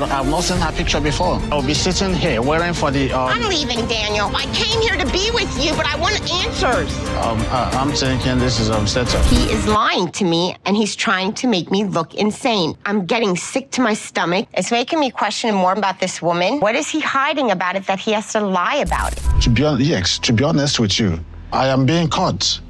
I've not seen her picture before. I'll be sitting here waiting for the... I'm leaving, Daniel. I came here to be with you, but I want answers. I'm thinking this is upsetting. He is lying to me, and he's trying to make me look insane. I'm getting sick to my stomach. It's making me question more about this woman. What is he hiding about it that he has to lie about it? To be honest with you, I am being caught.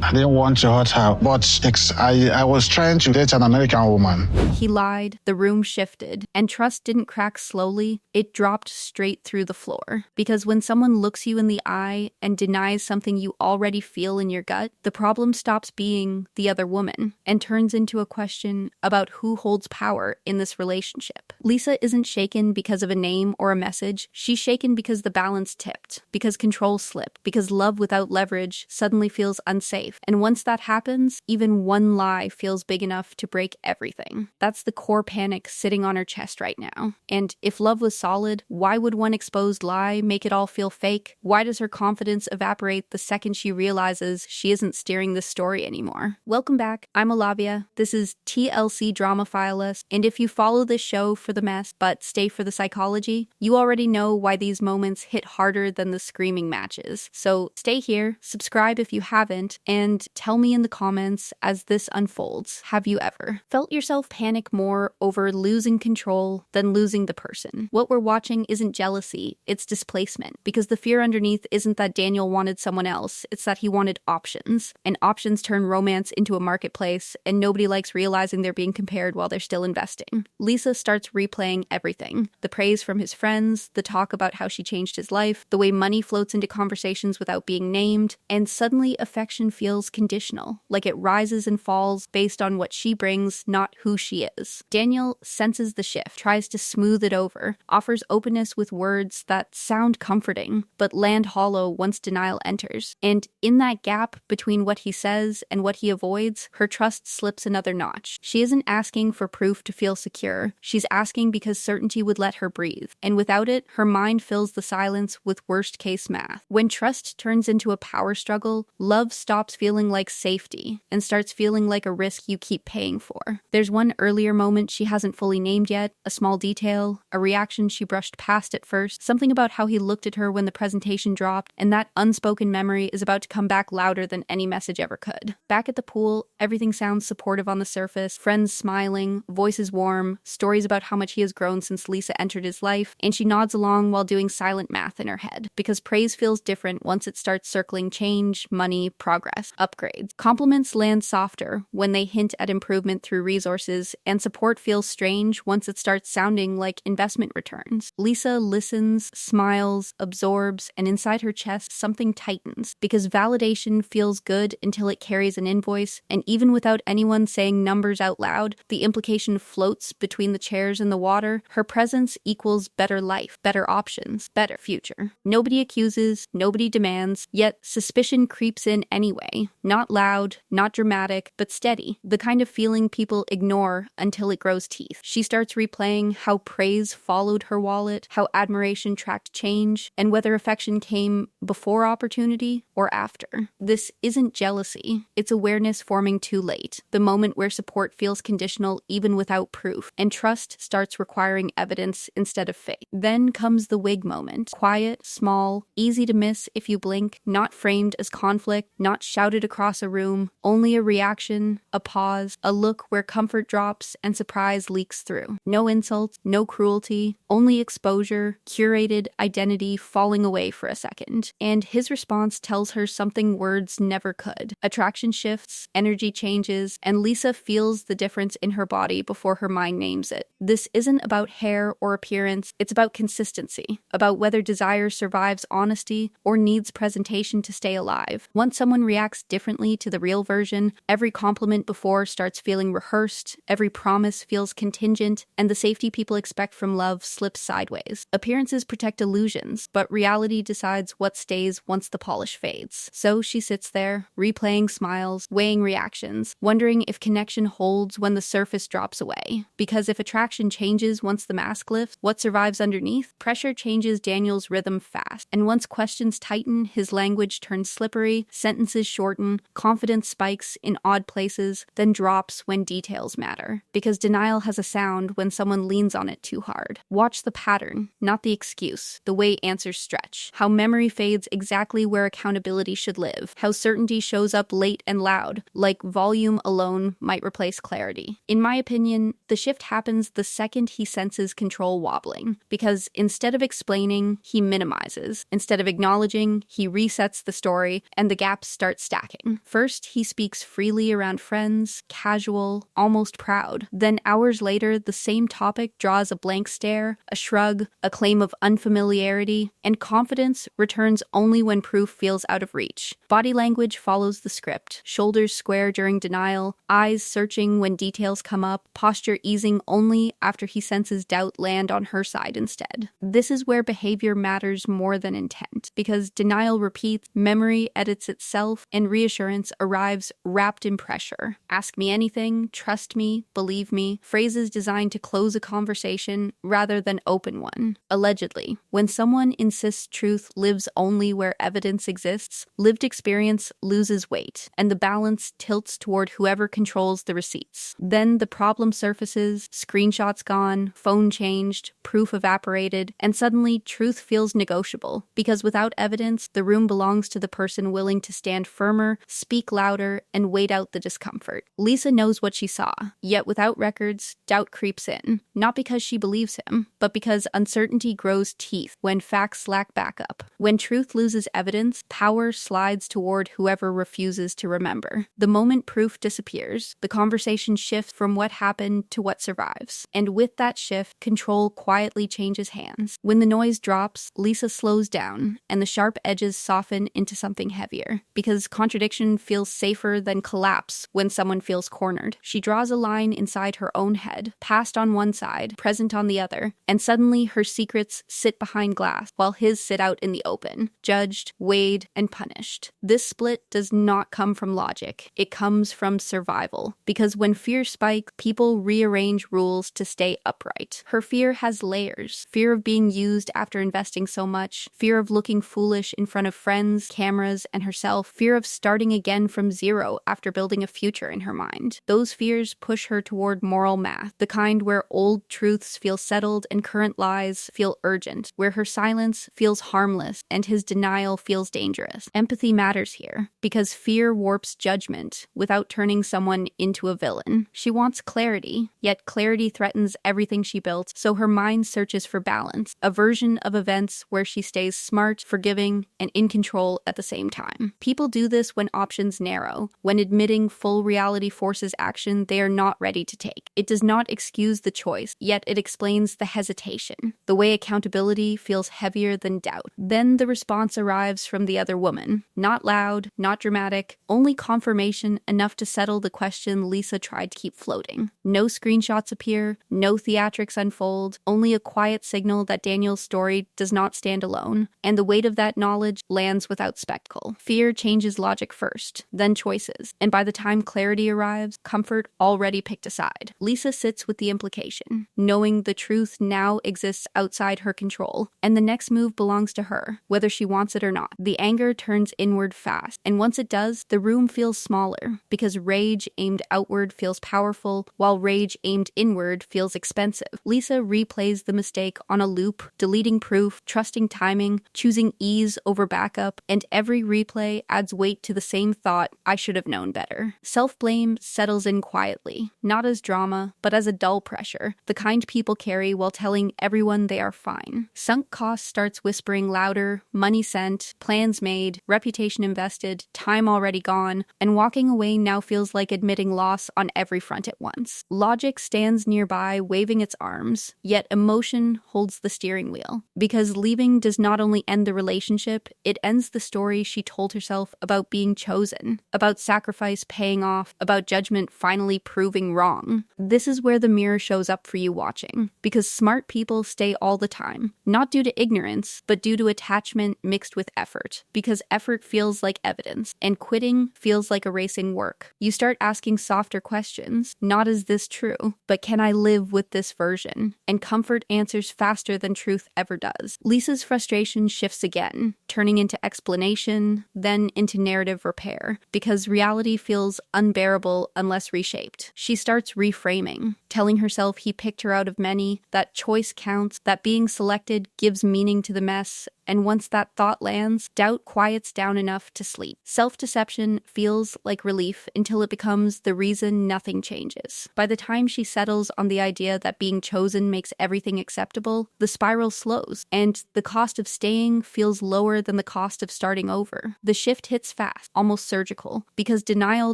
I didn't want to hurt her, but I was trying to date an American woman. He lied, the room shifted, and trust didn't crack slowly, it dropped straight through the floor. Because when someone looks you in the eye and denies something you already feel in your gut, the problem stops being the other woman and turns into a question about who holds power in this relationship. Lisa isn't shaken because of a name or a message, she's shaken because the balance tipped, because control slipped, because love without leverage suddenly feels unsafe. And once that happens, even one lie feels big enough to break everything. That's the core panic sitting on her chest right now. And if love was solid, why would one exposed lie make it all feel fake? Why does her confidence evaporate the second she realizes she isn't steering this story anymore? Welcome back, I'm Olavia. This is TLC Drama File Us, and if you follow this show for the mess but stay for the psychology, you already know why these moments hit harder than the screaming matches. So stay here, subscribe if you haven't, and tell me in the comments as this unfolds, have you ever felt yourself panic more over losing control than losing the person? What we're watching isn't jealousy, it's displacement, because the fear underneath isn't that Daniel wanted someone else, it's that he wanted options, and options turn romance into a marketplace, and nobody likes realizing they're being compared while they're still investing. Lisa starts replaying everything, the praise from his friends, the talk about how she changed his life, the way money floats into conversations without being named, and suddenly affection feels conditional, like it rises and falls based on what she brings, not who she is. Daniel senses the shift, tries to smooth it over, offers openness with words that sound comforting, but land hollow once denial enters. And in that gap between what he says and what he avoids, her trust slips another notch. She isn't asking for proof to feel secure, she's asking because certainty would let her breathe. And without it, her mind fills the silence with worst-case math. When trust turns into a power struggle, love stops feeling like safety and starts feeling like a risk you keep paying for. There's one earlier moment she hasn't fully named yet, a small detail, a reaction she brushed past at first, something about how he looked at her when the presentation dropped, and that unspoken memory is about to come back louder than any message ever could. Back at the pool, everything sounds supportive on the surface, friends smiling, voices warm, stories about how much he has grown since Lisa entered his life, and she nods along while doing silent math in her head, because praise feels different once it starts circling change, money, progress, upgrades. Compliments land softer when they hint at improvement through resources, and support feels strange once it starts sounding like investment returns. Lisa listens, smiles, absorbs, and inside her chest something tightens, because validation feels good until it carries an invoice, and even without anyone saying numbers out loud, the implication floats between the chairs and the water. Her presence equals better life, better options, better future. Nobody accuses, nobody demands, yet suspicion creeps in anyway. Not loud, not dramatic, but steady. The kind of feeling people ignore until it grows teeth. She starts replaying how praise followed her wallet, how admiration tracked change, and whether affection came before opportunity or after. This isn't jealousy. It's awareness forming too late. The moment where support feels conditional even without proof, and trust starts requiring evidence instead of faith. Then comes the wig moment. Quiet, small, easy to miss if you blink, not framed as conflict, not shouted across a room, only a reaction, a pause, a look where comfort drops and surprise leaks through. No insults, no cruelty, only exposure, curated identity falling away for a second. And his response tells her something words never could. Attraction shifts, energy changes, and Lisa feels the difference in her body before her mind names it. This isn't about hair or appearance, it's about consistency, about whether desire survives honesty or needs presentation to stay alive. Once someone reacts differently to the real version, every compliment before starts feeling rehearsed, every promise feels contingent, and the safety people expect from love slips sideways. Appearances protect illusions, but reality decides what stays once the polish fades. So she sits there, replaying smiles, weighing reactions, wondering if connection holds when the surface drops away. Because if attraction changes once the mask lifts, what survives underneath? Pressure changes Daniel's rhythm fast, and once questions tighten, his language turns slippery, sentences short shorten, confidence spikes in odd places, then drops when details matter. Because denial has a sound when someone leans on it too hard. Watch the pattern, not the excuse, the way answers stretch, how memory fades exactly where accountability should live, how certainty shows up late and loud, like volume alone might replace clarity. In my opinion, the shift happens the second he senses control wobbling, because instead of explaining, he minimizes. Instead of acknowledging, he resets the story, and the gaps start stacking. First, he speaks freely around friends, casual, almost proud. Then hours later, the same topic draws a blank stare, a shrug, a claim of unfamiliarity, and confidence returns only when proof feels out of reach. Body language follows the script, shoulders square during denial, eyes searching when details come up, posture easing only after he senses doubt land on her side instead. This is where behavior matters more than intent, because denial repeats, memory edits itself, and reassurance arrives wrapped in pressure. Ask me anything, trust me, believe me, phrases designed to close a conversation rather than open one. Allegedly, when someone insists truth lives only where evidence exists, lived experience loses weight, and the balance tilts toward whoever controls the receipts. Then the problem surfaces, screenshots gone, phone changed, proof evaporated, and suddenly truth feels negotiable, because without evidence, the room belongs to the person willing to stand firmer, speak louder, and wait out the discomfort. Lisa knows what she saw, yet without records, doubt creeps in, not because she believes him, but because uncertainty grows teeth when facts lack backup. When truth loses evidence, power slides toward whoever refuses to remember. The moment proof disappears, the conversation shifts from what happened to what survives. And with that shift, control quietly changes hands. When the noise drops, Lisa slows down, and the sharp edges soften into something heavier. Because contradiction feels safer than collapse when someone feels cornered. She draws a line inside her own head, past on one side, present on the other, and suddenly her secrets sit behind glass, while his sit out in the open, judged, weighed, and punished. This split does not come from logic. It comes from survival. Because when fear spikes, people rearrange rules to stay upright. Her fear has layers. Fear of being used after investing so much, fear of looking foolish in front of friends, cameras, and herself, fear of starting again from zero after building a future in her mind. Those fears push her toward moral math, the kind where old truths feel settled and current lies feel urgent, where her silence feels harmless and his denial feels dangerous. Empathy matters here, because fear warps judgment without turning someone into a villain. She wants clarity, yet clarity threatens everything she built, so her mind searches for balance, a version of events where she stays smart, forgiving, and in control at the same time. People do this when options narrow, when admitting full reality forces action they are not ready to take. It does not excuse the choice, yet it explains the hesitation, the way accountability feels heavier than doubt. Then the response arrives from the other woman. Not loud, not dramatic, only confirmation enough to settle the question Lisa tried to keep floating. No screenshots appear, no theatrics unfold, only a quiet signal that Daniel's story does not stand alone, and the weight of that knowledge lands without spectacle. Fear changes logic first, then choices, and by the time clarity arrives, comfort already picked a side. Lisa sits with the implication, knowing the truth now exists outside her control, and the next move belongs to her, whether she wants it or not. The anger turns inward fast, and once it does, the room feels smaller, because rage aimed outward feels powerful, while rage aimed inward feels expensive. Lisa replays the mistake on a loop, deleting proof, trusting timing, choosing ease over backup, and every replay adds weight to the same thought, I should have known better. Self-blame settles in quietly, not as drama, but as a dull pressure, the kind people carry while telling everyone they are fine. Sunk cost starts whispering louder, money sent, plans made, reputation invested, time already gone, and walking away now feels like admitting loss on every front at once. Logic stands nearby, waving its arms, yet emotion holds the steering wheel. Because leaving does not only end the relationship, it ends the story she told herself about being chosen, about sacrifice paying off, about judgment finally proving wrong. This is where the mirror shows up for you watching, because smart people stay all the time, not due to ignorance, but due to attachment mixed with effort, because effort feels like evidence, and quitting feels like erasing work. You start asking softer questions, not is this true, but can I live with this version? And comfort answers faster than truth ever does. Lisa's frustration shifts again, turning into explanation, then into narrative narrative repair, because reality feels unbearable unless reshaped. She starts reframing, telling herself he picked her out of many, that choice counts, that being selected gives meaning to the mess, and once that thought lands, doubt quiets down enough to sleep. Self-deception feels like relief until it becomes the reason nothing changes. By the time she settles on the idea that being chosen makes everything acceptable, the spiral slows, and the cost of staying feels lower than the cost of starting over. The shift hits fast, almost surgical, because denial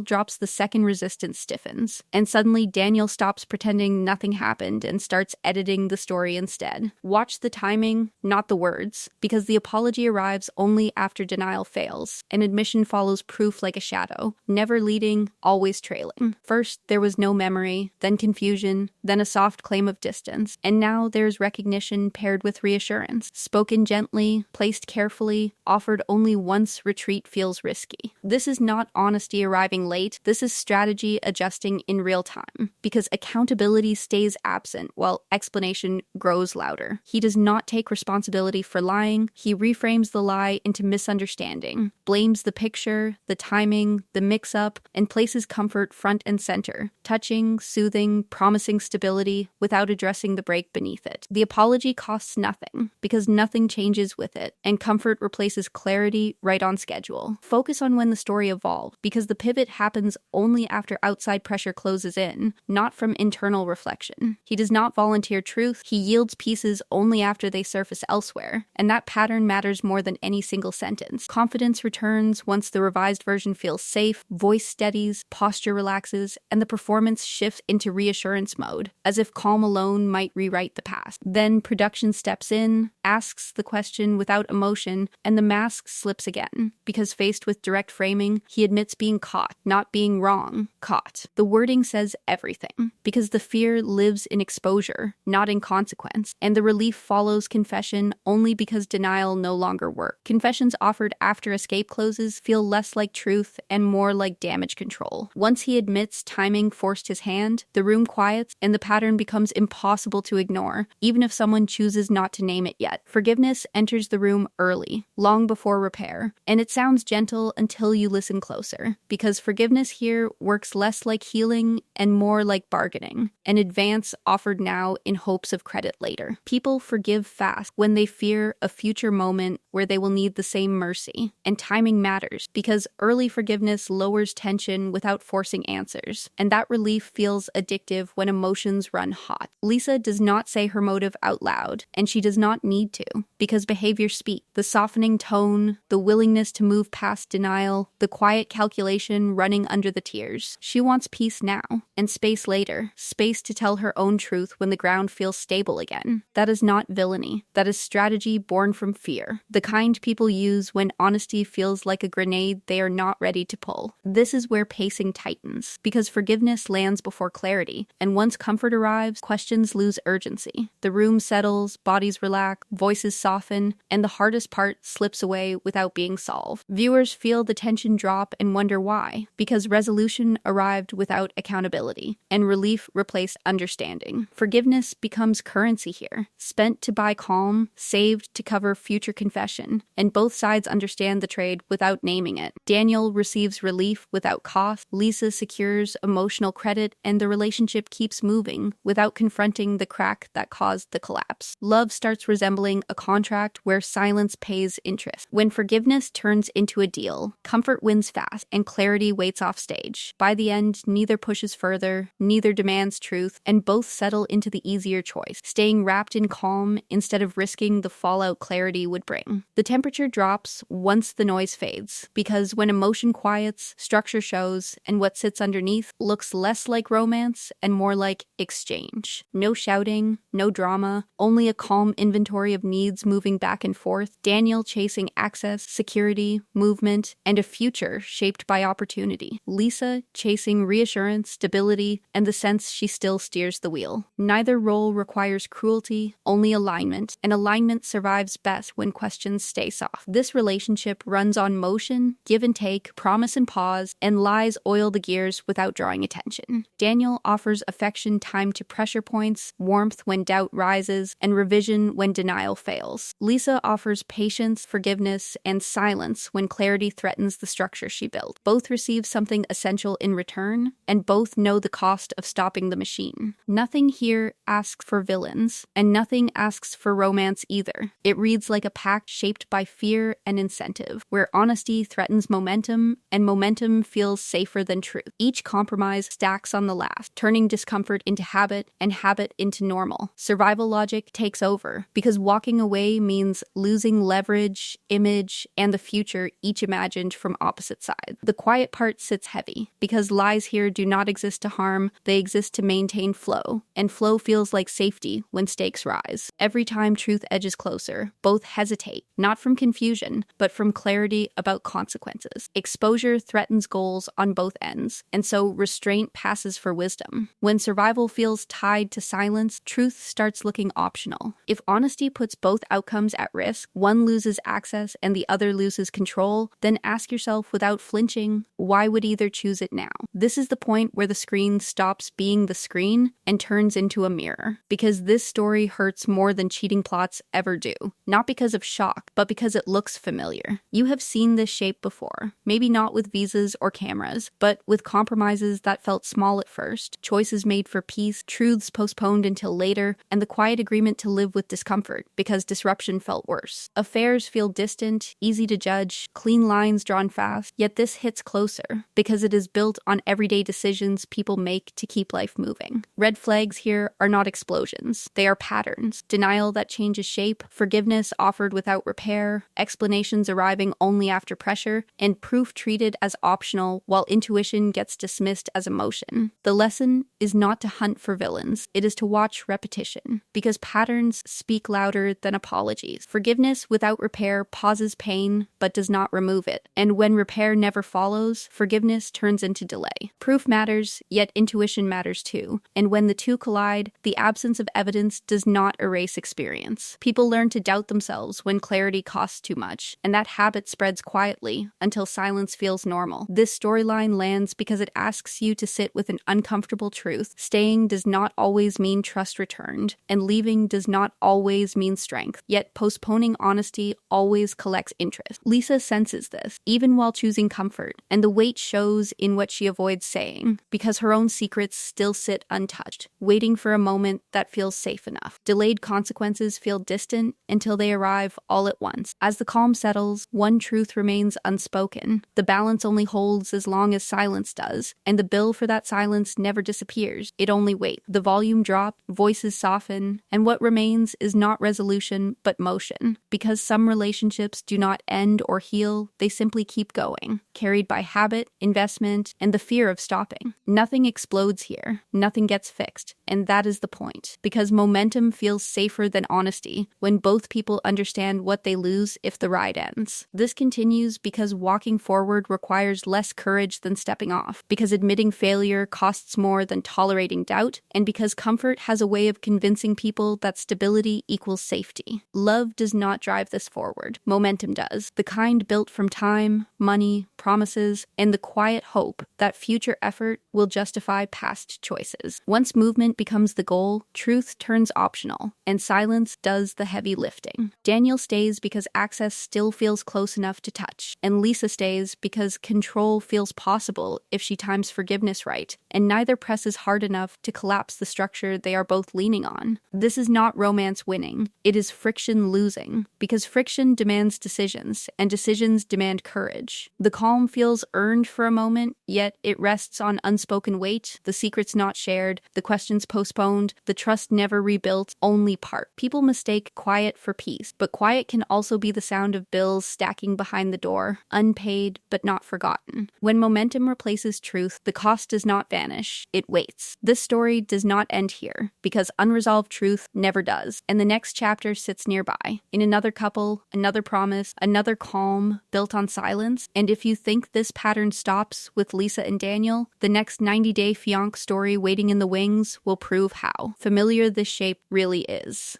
drops the second resistance stiffens, and suddenly Daniel stops pretending nothing happened and starts editing the story instead. Watch the timing, not the words, because the apology arrives only after denial fails, and admission follows proof like a shadow, never leading, always trailing. First, there was no memory, then confusion, then a soft claim of distance, and now there's recognition paired with reassurance, spoken gently, placed carefully, offered only once retreat feels risky. This is not honesty arriving late, this is strategy adjusting in real time, because accountability stays absent while explanation grows louder. He does not take responsibility for lying, he reframes the lie into misunderstanding, blames the picture, the timing, the mix-up, and places comfort front and center, touching, soothing, promising stability without addressing the break beneath it. The apology costs nothing, because nothing changes with it, and comfort replaces clarity right on schedule. Focus on when the story evolved, because the pivot happens only after outside pressure closes in, not from internal reflection. He does not volunteer truth, he yields pieces only after they surface elsewhere, and that pattern matters more than any single sentence. Confidence returns once the revised version feels safe, voice steadies, posture relaxes, and the performance shifts into reassurance mode, as if calm alone might rewrite the past. Then production steps in, asks the question without emotion, and the mask slips again, because faced with direct framing, he admits being caught, not being wrong, caught. The wording says everything, because the fear lives in exposure, not in consequence, and the relief follows confession only because denial no longer works. Confessions offered after escape closes feel less like truth and more like damage control. Once he admits timing forced his hand, the room quiets and the pattern becomes impossible to ignore, even if someone chooses not to name it yet. Forgiveness enters the room early, long before repair, and it sounds gentle until you listen closer, because forgiveness here works less like healing and more like bargaining, an advance offered now in hopes of credit later. People forgive fast when they fear a future moment where they will need the same mercy, and timing matters, because early forgiveness lowers tension without forcing answers, and that relief feels addictive when emotions run hot. Lisa does not say her motive out loud, and she does not need to, because behavior speaks. The softening tone, the willingness to move past denial, the quiet calculation running under the tears. She wants peace now, and space later, space to tell her own truth when the ground feels stable again. That is not villainy, that is strategy born from fear, the kind people use when honesty feels like a grenade they are not ready to pull. This is where pacing tightens, because forgiveness lands before clarity, and once comfort arrives, questions lose urgency. The room settles, bodies relax, voices soften, and the hardest part slips away without being solved. Viewers feel the tension drop and wonder why, because resolution arrived without accountability, and relief replaced understanding. Forgiveness becomes currency here, spent to buy calm, saved to cover future confession, and both sides understand the trade without naming it. Daniel receives relief without cost, Lisa secures emotional credit, and the relationship keeps moving without confronting the crack that caused the collapse. Love starts resembling a contract where silence pays interest. When forgiveness turns into a deal, comfort wins fast, and clarity waits off stage. By the end, neither pushes further, neither demands truth, and both settle into the easier choice, staying wrapped in calm instead of risking the fallout clarity would bring. The temperature drops once the noise fades, because when emotion quiets, structure shows, and what sits underneath looks less like romance and more like exchange. No shouting, no drama, only a calm inventory of needs moving back and forth, Daniel chasing access, security, movement, and a future shaped by opportunity. Lisa chasing reassurance, stability, and the sense she still steers the wheel. Neither role requires cruelty, only alignment, and alignment survives best best when questions stay soft. This relationship runs on motion, give and take, promise and pause, and lies oil the gears without drawing attention. Daniel offers affection timed to pressure points, warmth when doubt rises, and revision when denial fails. Lisa offers patience, forgiveness, and silence when clarity threatens the structure she built. Both receive something essential in return, and both know the cost of stopping the machine. Nothing here asks for villains, and nothing asks for romance either. It reads like a pact shaped by fear and incentive, where honesty threatens momentum, and momentum feels safer than truth. Each compromise stacks on the last, turning discomfort into habit and habit into normal. Survival logic takes over, because walking away means losing leverage, image, and the future each imagined from opposite sides. The quiet part sits heavy, because lies here do not exist to harm, they exist to maintain flow, and flow feels like safety when stakes rise. Every time truth edges closer, both hesitate, not from confusion, but from clarity about consequences. Exposure threatens goals on both ends, and so restraint passes for wisdom. When survival feels tied to silence, truth starts looking optional. If honesty puts both outcomes at risk, one loses access and the other loses control, then ask yourself without flinching, why would either choose it now? This is the point where the screen stops being the screen and turns into a mirror. Because this story hurts more than cheating plots ever do. Not because of shock, but because it looks familiar. You have seen this shape before. Maybe not with visas or cameras, but with compromises that felt small at first, choices made for peace, truths postponed until later, and the quiet agreement to live with discomfort because disruption felt worse. Affairs feel distant, easy to judge, clean lines drawn fast, yet this hits closer because it is built on everyday decisions people make to keep life moving. Red flags here are not explosions. They are patterns. Denial that changes shape, forgiveness offered without repair, explanations arriving only after pressure, and proof treated as optional while intuition gets dismissed as emotion. The lesson is not to hunt for villains. It is to watch repetition, because patterns speak louder than apologies. Forgiveness without repair pauses pain, but does not remove it. And when repair never follows, forgiveness turns into delay. Proof matters, yet intuition matters too. And when the two collide, the absence of evidence does not erase experience. People learn to doubt themselves when clarity costs too much, and that habit spreads quietly until silence feels normal. This storyline lands because it asks you to sit with an uncomfortable truth. Staying does not always mean trust returned, and leaving does not always mean strength. Yet postponing honesty always collects interest. Lisa senses this, even while choosing comfort, and the weight shows in what she avoids saying, because her own secrets still sit untouched, waiting for a moment that feels safe enough. Delayed consequences feel distant until they arrive all at once. As the calm settles, one truth remains unspoken. The balance only holds as long as silence does, and the bill for that silence never disappears. It only waits. The volume drops, voices soften, and what remains is not resolution, but motion. Because some relationships do not end or heal, they simply keep going, carried by habit, investment, and the fear of stopping. Nothing explodes here. Nothing gets fixed. And that is the point. Because momentum feels safer than honesty when both people understand what they lose if the ride ends. This continues because walking forward requires less courage than stepping off, because admitting failure costs more than tolerating doubt, and because comfort has a way of convincing people that stability equals safety. Love does not drive this forward. Momentum does. The kind built from time, money, promises, and the quiet hope that future effort will justify past choices. Once movement becomes the goal, truth turns optional, and silence does the heavy lifting. Daniel stays because access still feels close enough to touch, and Lisa stays because control feels possible if she times forgiveness right, and neither presses hard enough to collapse the structure they are both leaning on. This is not romance winning, it is friction losing, because friction demands decisions, and decisions demand courage. The calm feels earned for a moment, yet it rests on unspoken weight, the secrets not shared, the questions postponed, the trust never rebuilt, only part. People mistake quiet for peace, but quiet can also be the sound of bills stacking behind the door, unpaid but not forgotten. When momentum replaces truth, the cost does not vanish, it waits. This story does not end here, because unresolved truth never does, and the next chapter sits nearby, in another couple, another promise, another calm, built on silence, and if you think this pattern stops with Lisa and Daniel, the next 90-day Fiance story waiting in the wings will prove how familiar this shape really is.